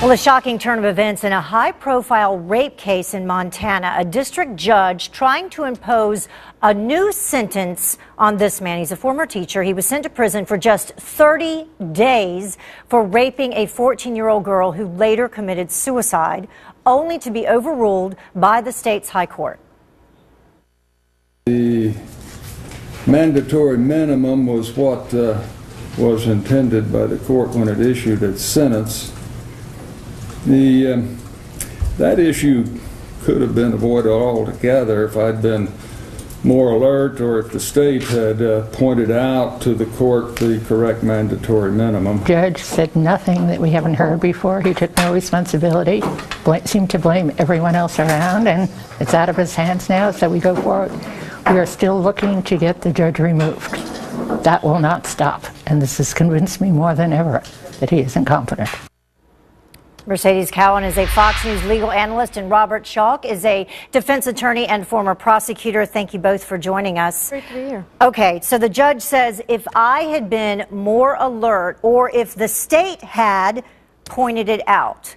Well, a shocking turn of events in a high-profile rape case in Montana. A district judge trying to impose a new sentence on this man. He's a former teacher. He was sent to prison for just 30 days for raping a 14-year-old girl who later committed suicide, only to be overruled by the state's high court. The mandatory minimum was what was intended by the court when it issued its sentence. That issue could have been avoided altogether if I'd been more alert, or if the state had pointed out to the court the correct mandatory minimum. The judge said nothing that we haven't heard before. He took no responsibility, seemed to blame everyone else around, and it's out of his hands now, so we go forward. We are still looking to get the judge removed. That will not stop, and this has convinced me more than ever that he is incompetent. Mercedes Cowan is a Fox News legal analyst, and Robert Schalk is a defense attorney and former prosecutor. Thank you both for joining us. Great to be here. Okay, so the judge says if I had been more alert, or if the state had pointed it out.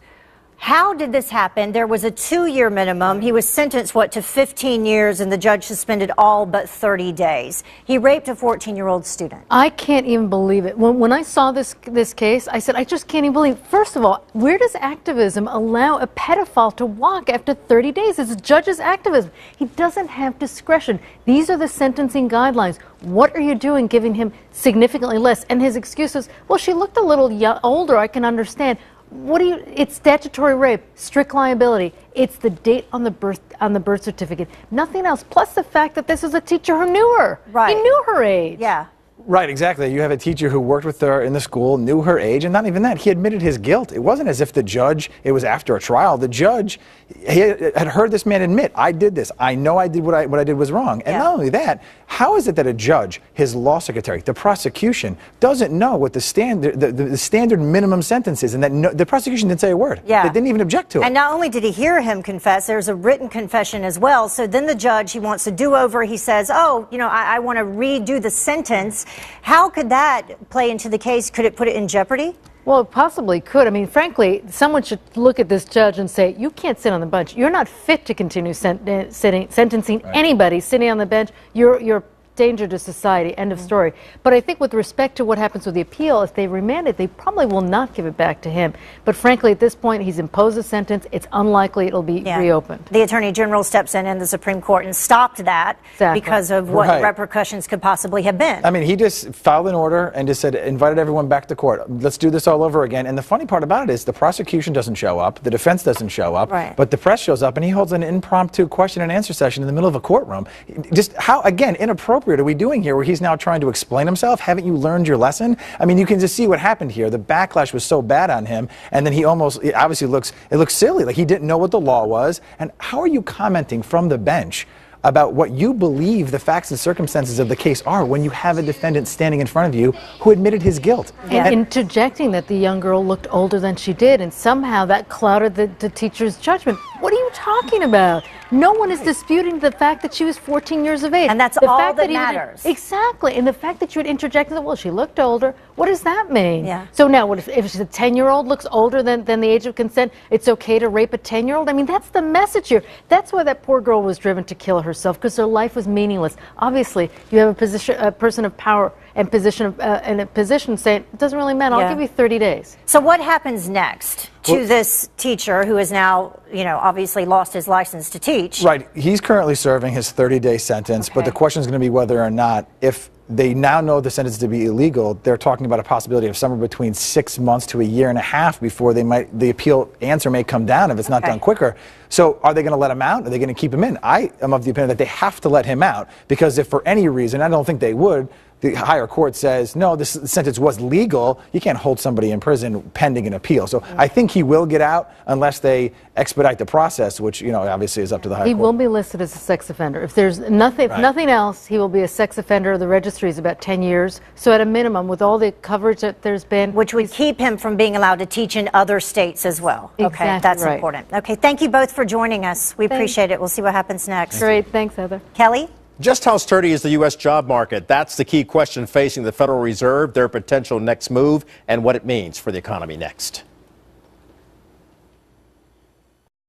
How did this happen? There was a 2-year minimum. He was sentenced, to 15 years, and the judge suspended all but 30 days. He raped a 14-year-old student. I can't even believe it. When I saw this case, I said, I just can't even believe. First of all, where does activism allow a pedophile to walk after 30 days? It's a judge's activism. He doesn't have discretion. These are the sentencing guidelines. What are you doing giving him significantly less? And his excuse is, well, she looked a little older, I can understand. It's statutory rape, strict liability. It's the date on the birth certificate. Nothing else. Plus the fact that this is a teacher who knew her. Right. He knew her age. Yeah. Right, exactly. You have a teacher who worked with her in the school, knew her age, and not even that. He admitted his guilt. It wasn't as if the judge, it was after a trial. The judge, he had heard this man admit, I did this. I know I did what I did was wrong. And not only that, how is it that a judge, his law secretary, the prosecution, doesn't know what the standard minimum sentence is, and that the prosecution didn't say a word. Yeah. They didn't even object to it. And not only did he hear him confess, there's a written confession as well. So then the judge, he wants a do-over. He says, oh, I want to redo the sentence. How could that play into the case? Could it put it in jeopardy? Well, it possibly could. I mean, frankly, someone should look at this judge and say, you can't sit on the bench. You're not fit to continue sentencing anybody sitting on the bench. You're danger to society, end of story. But I think with respect to what happens with the appeal, if they remand it, they probably will not give it back to him. But frankly, at this point, he's imposed a sentence. It's unlikely it'll be reopened. The Attorney General steps in the Supreme Court and stopped that because of what the repercussions could possibly have been. I mean, he just filed an order and just said, invited everyone back to court. Let's do this all over again. And the funny part about it is the prosecution doesn't show up, the defense doesn't show up, but the press shows up, and he holds an impromptu question and answer session in the middle of a courtroom. Just how, again, inappropriate are we doing here, where he's now trying to explain himself? Haven't you learned your lesson? I mean, you can just see what happened here. The backlash was so bad on him, and then he it obviously looks silly, like he didn't know what the law was. And how are you commenting from the bench about what you believe the facts and circumstances of the case are when you have a defendant standing in front of you who admitted his guilt? And interjecting that the young girl looked older than she did, and somehow that clouded the teacher's judgment. What are you talking about? No one is disputing the fact that she was 14 years of age. And that's all that matters. Exactly. And the fact that you would interject that, well, she looked older, what does that mean? Yeah. So now, what if she's a 10-year-old looks older than the age of consent, it's okay to rape a 10-year-old? I mean, that's the message here. That's why that poor girl was driven to kill herself, because her life was meaningless. Obviously, you have a person of power and in a position saying, it doesn't really matter, I'll give you 30 days. So what happens next to this teacher who has now, obviously lost his license to teach? Right. He's currently serving his 30-day sentence, but the question is going to be whether or not, if they now know the sentence to be illegal, they're talking about a possibility of somewhere between 6 months to a year and a half before the appeal answer may come down if it's not done quicker. So are they going to let him out? Are they going to keep him in? I am of the opinion that they have to let him out, because if for any reason, I don't think they would, the higher court says, no, this sentence was legal, you can't hold somebody in prison pending an appeal. So I think he will get out unless they expedite the process, which, obviously is up to the higher court. He will be listed as a sex offender. If there's nothing else, he will be a sex offender. The registry is about 10 years. So at a minimum, with all the coverage that there's been. Which would keep him from being allowed to teach in other states as well. Exactly. Okay, that's important. Okay, thank you both for joining us. We appreciate it. We'll see what happens next. Great, thanks, Heather. Kelly? Just how sturdy is the U.S. job market? That's the key question facing the Federal Reserve, their potential next move, and what it means for the economy next.